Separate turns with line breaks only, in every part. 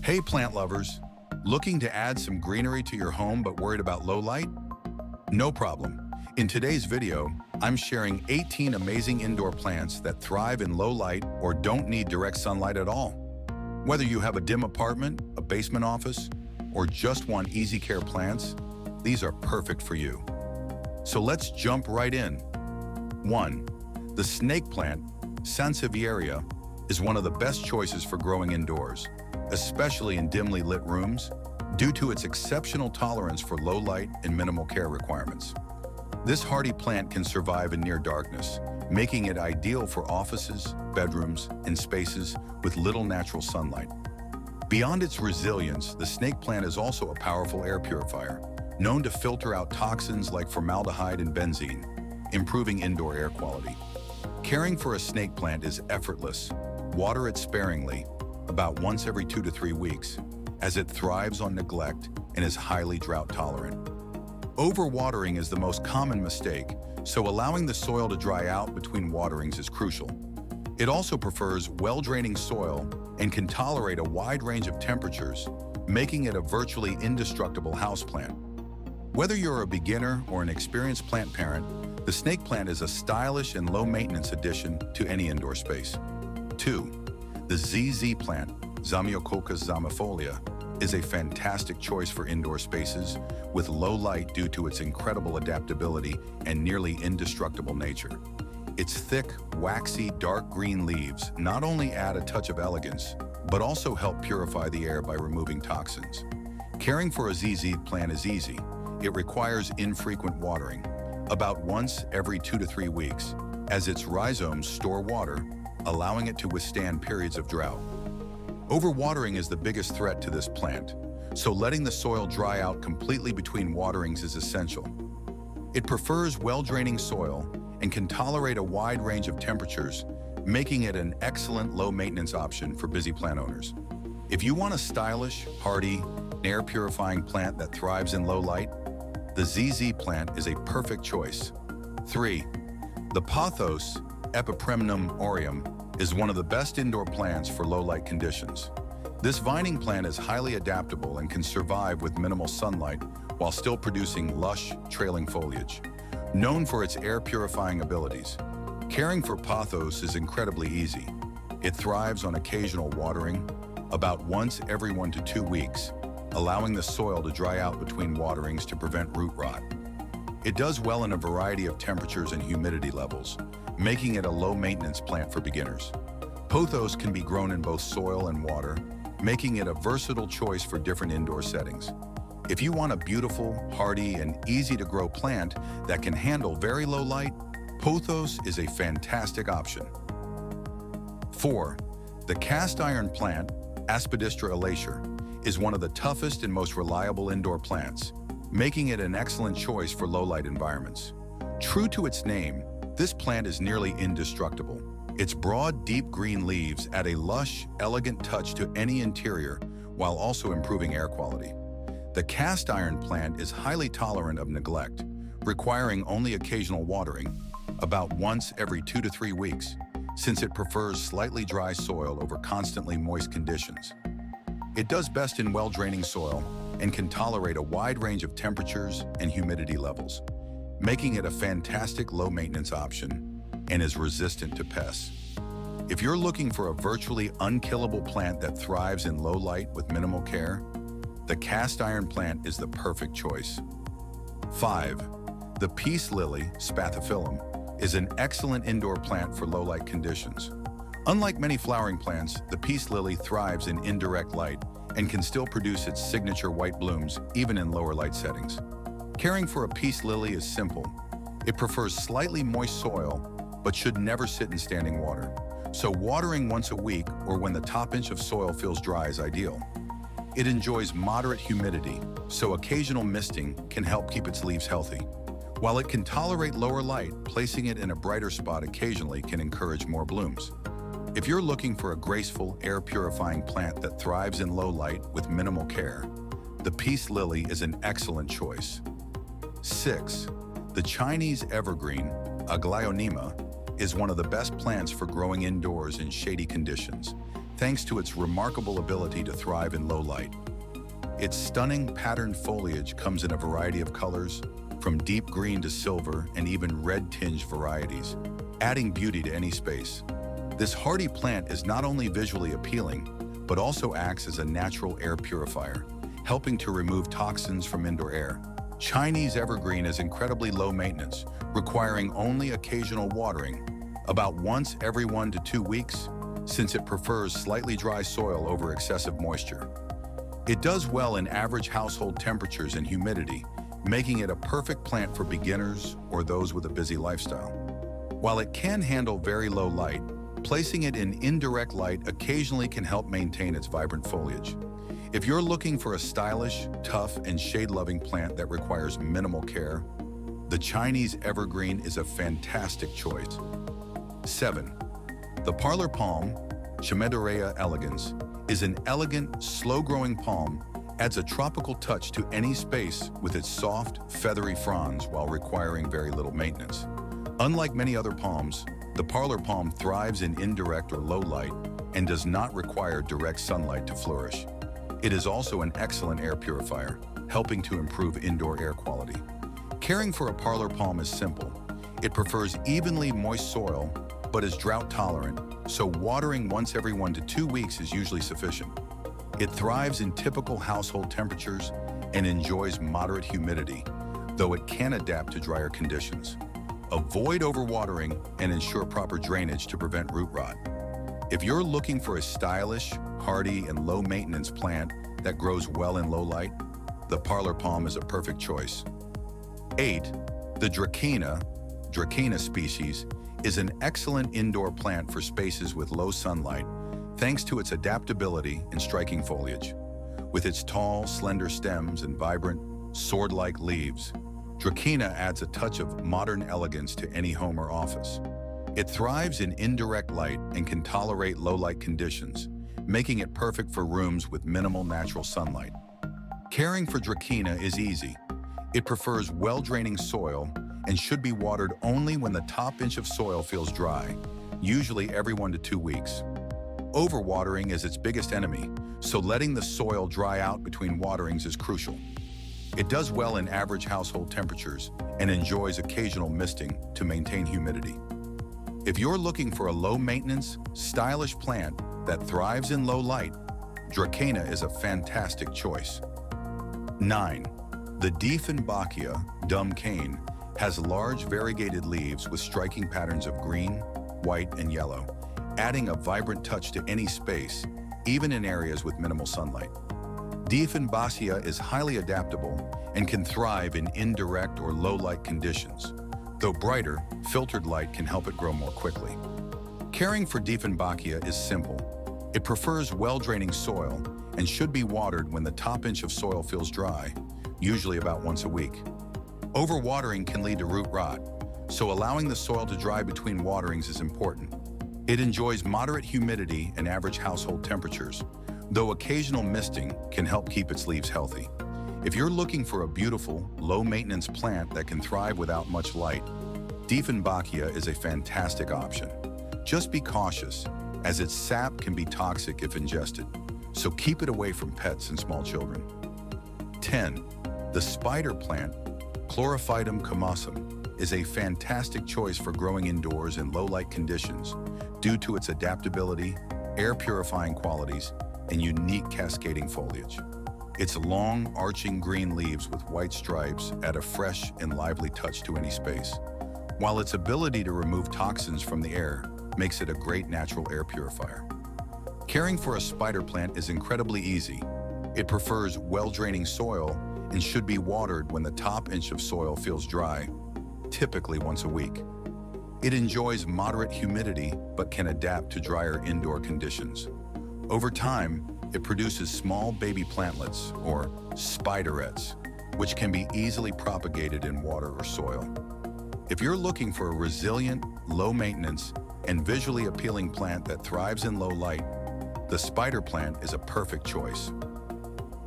Hey plant lovers, looking to add some greenery to your home but worried about low light? No problem. In today's video, I'm sharing 18 amazing indoor plants that thrive in low light or don't need direct sunlight at all. Whether you have a dim apartment, a basement office, or just want easy care plants, these are perfect for you. So let's jump right in. 1. The snake plant, Sansevieria, is one of the best choices for growing indoors, especially in dimly lit rooms, due to its exceptional tolerance for low light and minimal care requirements. This hardy plant can survive in near darkness, making it ideal for offices, bedrooms, and spaces with little natural sunlight. Beyond its resilience, the snake plant is also a powerful air purifier, known to filter out toxins like formaldehyde and benzene, improving indoor air quality. Caring for a snake plant is effortless. Water it sparingly, about once every 2 to 3 weeks, as it thrives on neglect and is highly drought tolerant. Overwatering is the most common mistake, so allowing the soil to dry out between waterings is crucial. It also prefers well-draining soil and can tolerate a wide range of temperatures, making it a virtually indestructible houseplant. Whether you're a beginner or an experienced plant parent, the snake plant is a stylish and low-maintenance addition to any indoor space. 2. The ZZ plant, Zamioculcas zamifolia, is a fantastic choice for indoor spaces with low light due to its incredible adaptability and nearly indestructible nature. Its thick, waxy, dark green leaves not only add a touch of elegance, but also help purify the air by removing toxins. Caring for a ZZ plant is easy. It requires infrequent watering, about once every 2 to 3 weeks, as its rhizomes store water, allowing it to withstand periods of drought. Overwatering is the biggest threat to this plant, so letting the soil dry out completely between waterings is essential. It prefers well-draining soil and can tolerate a wide range of temperatures, making it an excellent low-maintenance option for busy plant owners. If you want a stylish, hardy, air-purifying plant that thrives in low light, the ZZ plant is a perfect choice. 3. The Pothos, Epipremnum aureum, is one of the best indoor plants for low-light conditions. This vining plant is highly adaptable and can survive with minimal sunlight while still producing lush, trailing foliage. Known for its air-purifying abilities, caring for Pothos is incredibly easy. It thrives on occasional watering, about once every 1 to 2 weeks, allowing the soil to dry out between waterings to prevent root rot. It does well in a variety of temperatures and humidity levels, making it a low-maintenance plant for beginners. Pothos can be grown in both soil and water, making it a versatile choice for different indoor settings. If you want a beautiful, hardy, and easy-to-grow plant that can handle very low light, Pothos is a fantastic option. 4. The cast iron plant, Aspidistra elatior, is one of the toughest and most reliable indoor plants, making it an excellent choice for low-light environments. True to its name, this plant is nearly indestructible. Its broad, deep green leaves add a lush, elegant touch to any interior while also improving air quality. The cast iron plant is highly tolerant of neglect, requiring only occasional watering, about once every 2 to 3 weeks, since it prefers slightly dry soil over constantly moist conditions. It does best in well-draining soil and can tolerate a wide range of temperatures and humidity levels, making it a fantastic low-maintenance option and is resistant to pests. If you're looking for a virtually unkillable plant that thrives in low light with minimal care, the cast iron plant is the perfect choice. 5. The peace lily, Spathiphyllum, is an excellent indoor plant for low-light conditions. Unlike many flowering plants, the peace lily thrives in indirect light and can still produce its signature white blooms even in lower light settings. Caring for a peace lily is simple. It prefers slightly moist soil, but should never sit in standing water. So watering once a week or when the top inch of soil feels dry is ideal. It enjoys moderate humidity, so occasional misting can help keep its leaves healthy. While it can tolerate lower light, placing it in a brighter spot occasionally can encourage more blooms. If you're looking for a graceful, air-purifying plant that thrives in low light with minimal care, the peace lily is an excellent choice. 6. The Chinese evergreen, Aglaonema, is one of the best plants for growing indoors in shady conditions, thanks to its remarkable ability to thrive in low light. Its stunning patterned foliage comes in a variety of colors, from deep green to silver and even red-tinged varieties, adding beauty to any space. This hardy plant is not only visually appealing, but also acts as a natural air purifier, helping to remove toxins from indoor air. Chinese evergreen is incredibly low maintenance, requiring only occasional watering, about once every 1 to 2 weeks, since it prefers slightly dry soil over excessive moisture. It does well in average household temperatures and humidity, making it a perfect plant for beginners or those with a busy lifestyle. While it can handle very low light, placing it in indirect light occasionally can help maintain its vibrant foliage. If you're looking for a stylish, tough, and shade-loving plant that requires minimal care, the Chinese evergreen is a fantastic choice. 7. The Parlor palm, Chamaedorea elegans, is an elegant, slow-growing palm, adds a tropical touch to any space with its soft, feathery fronds while requiring very little maintenance. Unlike many other palms, the Parlor palm thrives in indirect or low light and does not require direct sunlight to flourish. It is also an excellent air purifier, helping to improve indoor air quality. Caring for a Parlor palm is simple. It prefers evenly moist soil, but is drought tolerant, so watering once every 1 to 2 weeks is usually sufficient. It thrives in typical household temperatures and enjoys moderate humidity, though it can adapt to drier conditions. Avoid overwatering and ensure proper drainage to prevent root rot. If you're looking for a stylish, hardy, and low-maintenance plant that grows well in low light, the Parlor palm is a perfect choice. 8. The Dracaena species is an excellent indoor plant for spaces with low sunlight, thanks to its adaptability in striking foliage. With its tall, slender stems and vibrant, sword-like leaves, Dracaena adds a touch of modern elegance to any home or office. It thrives in indirect light and can tolerate low-light conditions, making it perfect for rooms with minimal natural sunlight. Caring for Dracaena is easy. It prefers well-draining soil and should be watered only when the top inch of soil feels dry, usually every 1 to 2 weeks. Overwatering is its biggest enemy, so letting the soil dry out between waterings is crucial. It does well in average household temperatures and enjoys occasional misting to maintain humidity. If you're looking for a low-maintenance, stylish plant that thrives in low light, Dracaena is a fantastic choice. 9. The Dieffenbachia dumb cane has large variegated leaves with striking patterns of green, white, and yellow, adding a vibrant touch to any space, even in areas with minimal sunlight. Dieffenbachia is highly adaptable and can thrive in indirect or low-light conditions, though brighter, filtered light can help it grow more quickly. Caring for Dieffenbachia is simple. It prefers well-draining soil and should be watered when the top inch of soil feels dry, usually about once a week. Overwatering can lead to root rot, so allowing the soil to dry between waterings is important. It enjoys moderate humidity and average household temperatures, though occasional misting can help keep its leaves healthy. If you're looking for a beautiful, low-maintenance plant that can thrive without much light, Dieffenbachia is a fantastic option. Just be cautious, as its sap can be toxic if ingested, so keep it away from pets and small children. 10. The spider plant, Chlorophytum comosum, is a fantastic choice for growing indoors in low-light conditions due to its adaptability, air-purifying qualities, and unique cascading foliage. Its long, arching green leaves with white stripes add a fresh and lively touch to any space, while its ability to remove toxins from the air makes it a great natural air purifier. Caring for a spider plant is incredibly easy. It prefers well-draining soil and should be watered when the top inch of soil feels dry, typically once a week. It enjoys moderate humidity but can adapt to drier indoor conditions. Over time, it produces small baby plantlets, or spiderets, which can be easily propagated in water or soil. If you're looking for a resilient, low-maintenance, and visually appealing plant that thrives in low light, the spider plant is a perfect choice.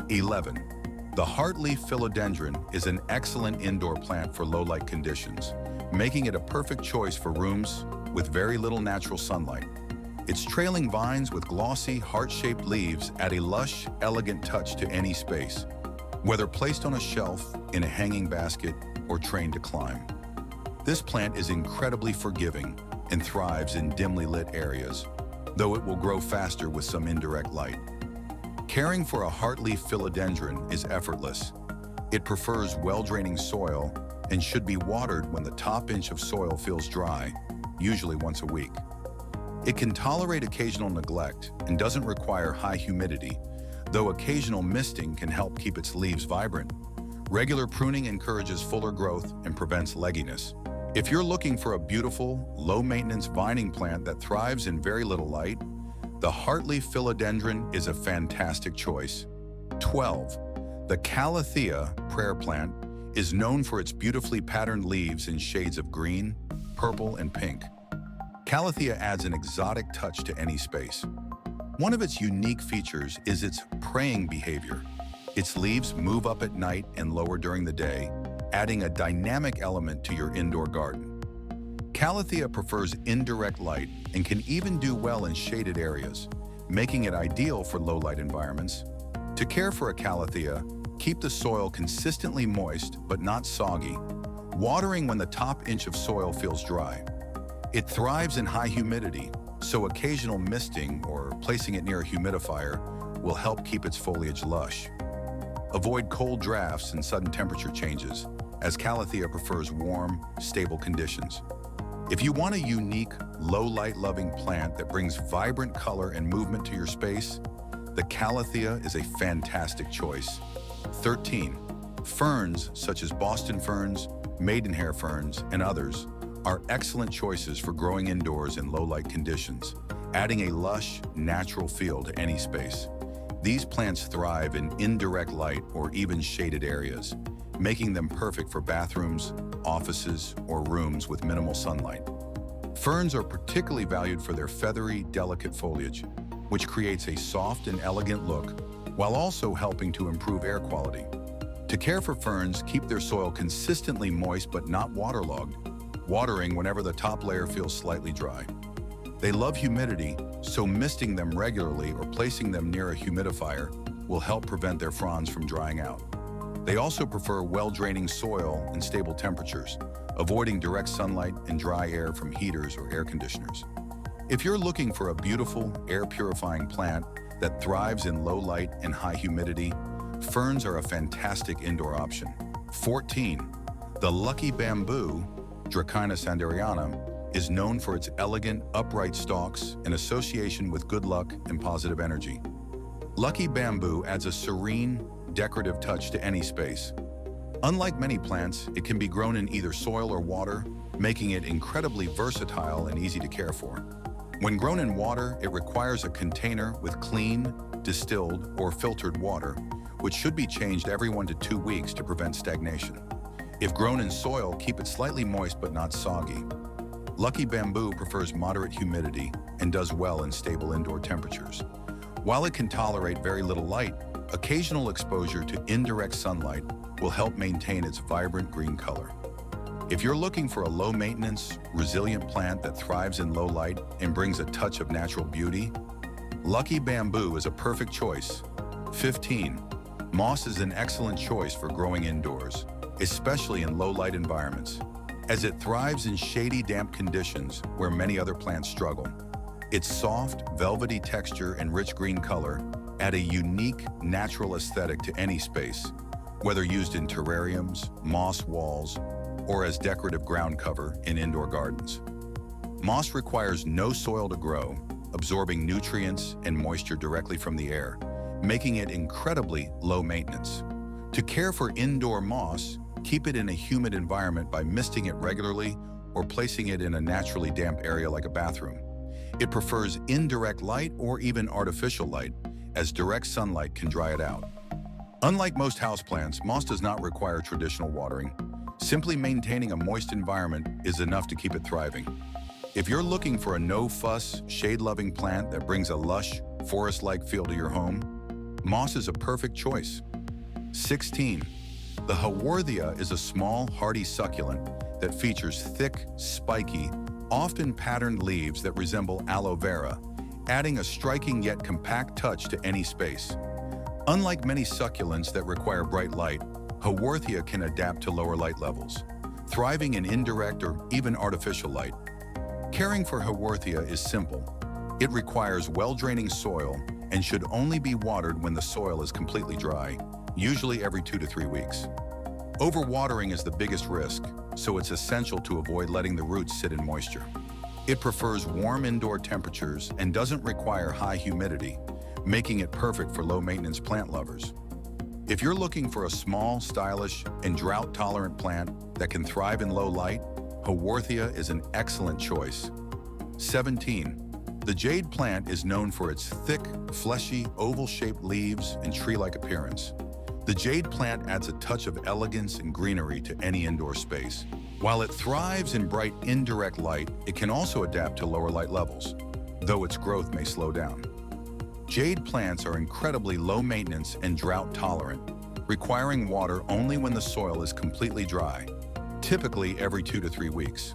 11. The Heartleaf philodendron is an excellent indoor plant for low-light conditions, making it a perfect choice for rooms with very little natural sunlight. Its trailing vines with glossy, heart-shaped leaves add a lush, elegant touch to any space, whether placed on a shelf, in a hanging basket, or trained to climb. This plant is incredibly forgiving and thrives in dimly lit areas, though it will grow faster with some indirect light. Caring for a Heartleaf philodendron is effortless. It prefers well-draining soil and should be watered when the top inch of soil feels dry, usually once a week. It can tolerate occasional neglect and doesn't require high humidity, though occasional misting can help keep its leaves vibrant. Regular pruning encourages fuller growth and prevents legginess. If you're looking for a beautiful, low-maintenance vining plant that thrives in very little light, the Heartleaf philodendron is a fantastic choice. 12. The Calathea prayer plant is known for its beautifully patterned leaves in shades of green, purple, and pink. Calathea adds an exotic touch to any space. One of its unique features is its praying behavior. Its leaves move up at night and lower during the day, adding a dynamic element to your indoor garden. Calathea prefers indirect light and can even do well in shaded areas, making it ideal for low-light environments. To care for a Calathea, keep the soil consistently moist but not soggy, watering when the top inch of soil feels dry. It thrives in high humidity, so occasional misting or placing it near a humidifier will help keep its foliage lush. Avoid cold drafts and sudden temperature changes, as Calathea prefers warm, stable conditions. If you want a unique, low-light loving plant that brings vibrant color and movement to your space, the Calathea is a fantastic choice. 13. Ferns such as Boston ferns, maidenhair ferns, and others are excellent choices for growing indoors in low-light conditions, adding a lush, natural feel to any space. These plants thrive in indirect light or even shaded areas, making them perfect for bathrooms, offices, or rooms with minimal sunlight. Ferns are particularly valued for their feathery, delicate foliage, which creates a soft and elegant look, while also helping to improve air quality. To care for ferns, keep their soil consistently moist but not waterlogged, watering whenever the top layer feels slightly dry. They love humidity, so misting them regularly or placing them near a humidifier will help prevent their fronds from drying out. They also prefer well-draining soil and stable temperatures, avoiding direct sunlight and dry air from heaters or air conditioners. If you're looking for a beautiful, air-purifying plant that thrives in low light and high humidity, ferns are a fantastic indoor option. 14. The lucky bamboo, Dracaena sanderiana, is known for its elegant, upright stalks in association with good luck and positive energy. Lucky bamboo adds a serene, decorative touch to any space. Unlike many plants, it can be grown in either soil or water, making it incredibly versatile and easy to care for. When grown in water, it requires a container with clean, distilled, or filtered water, which should be changed every 1 to 2 weeks to prevent stagnation. If grown in soil, keep it slightly moist but not soggy. Lucky bamboo prefers moderate humidity and does well in stable indoor temperatures. While it can tolerate very little light, occasional exposure to indirect sunlight will help maintain its vibrant green color. If you're looking for a low-maintenance, resilient plant that thrives in low light and brings a touch of natural beauty, Lucky bamboo is a perfect choice. 15. Moss is an excellent choice for growing indoors, especially in low-light environments, as it thrives in shady, damp conditions where many other plants struggle. Its soft, velvety texture and rich green color add a unique, natural aesthetic to any space, whether used in terrariums, moss walls, or as decorative ground cover in indoor gardens. Moss requires no soil to grow, absorbing nutrients and moisture directly from the air, making it incredibly low maintenance. To care for indoor moss, keep it in a humid environment by misting it regularly or placing it in a naturally damp area like a bathroom. It prefers indirect light or even artificial light, as direct sunlight can dry it out. Unlike most houseplants, moss does not require traditional watering. Simply maintaining a moist environment is enough to keep it thriving. If you're looking for a no-fuss, shade-loving plant that brings a lush, forest-like feel to your home, moss is a perfect choice. 16. The Haworthia is a small, hardy succulent that features thick, spiky, often patterned leaves that resemble aloe vera adding a striking yet compact touch to any space. Unlike many succulents that require bright light, Haworthia can adapt to lower light levels, thriving in indirect or even artificial light. Caring for Haworthia is simple. It requires well-draining soil and should only be watered when the soil is completely dry, usually every 2 to 3 weeks. Overwatering is the biggest risk, so it's essential to avoid letting the roots sit in moisture. It prefers warm indoor temperatures and doesn't require high humidity, making it perfect for low-maintenance plant lovers. If you're looking for a small, stylish, and drought-tolerant plant that can thrive in low light, Haworthia is an excellent choice. 17. The jade plant is known for its thick, fleshy, oval-shaped leaves and tree-like appearance. The jade plant adds a touch of elegance and greenery to any indoor space. While it thrives in bright, indirect light, it can also adapt to lower light levels, though its growth may slow down. Jade plants are incredibly low maintenance and drought tolerant, requiring water only when the soil is completely dry, typically every 2 to 3 weeks.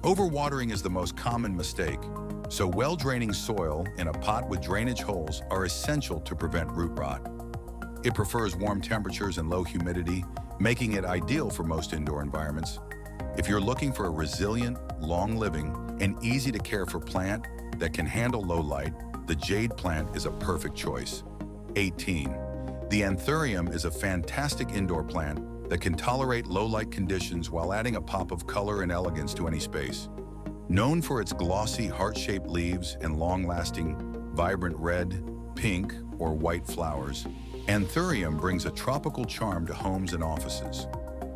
Overwatering is the most common mistake, so well-draining soil in a pot with drainage holes are essential to prevent root rot. It prefers warm temperatures and low humidity, making it ideal for most indoor environments. If you're looking for a resilient, long-living, and easy-to-care-for plant that can handle low light, the jade plant is a perfect choice. 18. The Anthurium is a fantastic indoor plant that can tolerate low light conditions while adding a pop of color and elegance to any space. Known for its glossy, heart-shaped leaves and long-lasting, vibrant red, pink, or white flowers, Anthurium brings a tropical charm to homes and offices.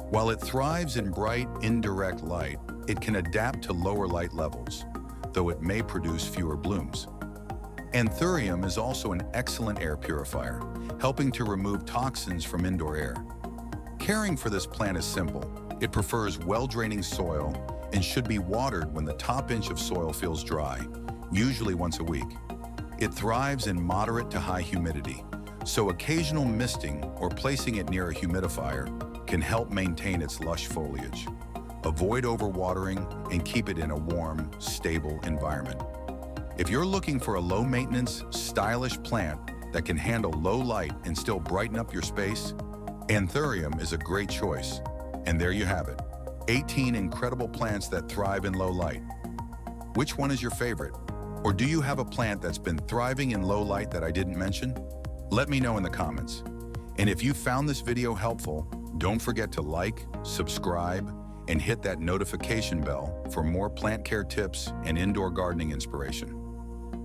While it thrives in bright, indirect light, it can adapt to lower light levels, though it may produce fewer blooms. Anthurium is also an excellent air purifier, helping to remove toxins from indoor air. Caring for this plant is simple. It prefers well-draining soil and should be watered when the top inch of soil feels dry, usually once a week. It thrives in moderate to high humidity, so occasional misting or placing it near a humidifier can help maintain its lush foliage. Avoid overwatering and keep it in a warm, stable environment. If you're looking for a low-maintenance, stylish plant that can handle low light and still brighten up your space, Anthurium is a great choice. And there you have it, 18 incredible plants that thrive in low light. Which one is your favorite? Or do you have a plant that's been thriving in low light that I didn't mention? Let me know in the comments. And if you found this video helpful, don't forget to like, subscribe, and hit that notification bell for more plant care tips and indoor gardening inspiration.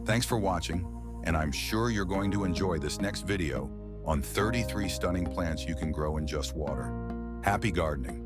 Thanks for watching, and I'm sure you're going to enjoy this next video on 33 stunning plants you can grow in just water. Happy gardening!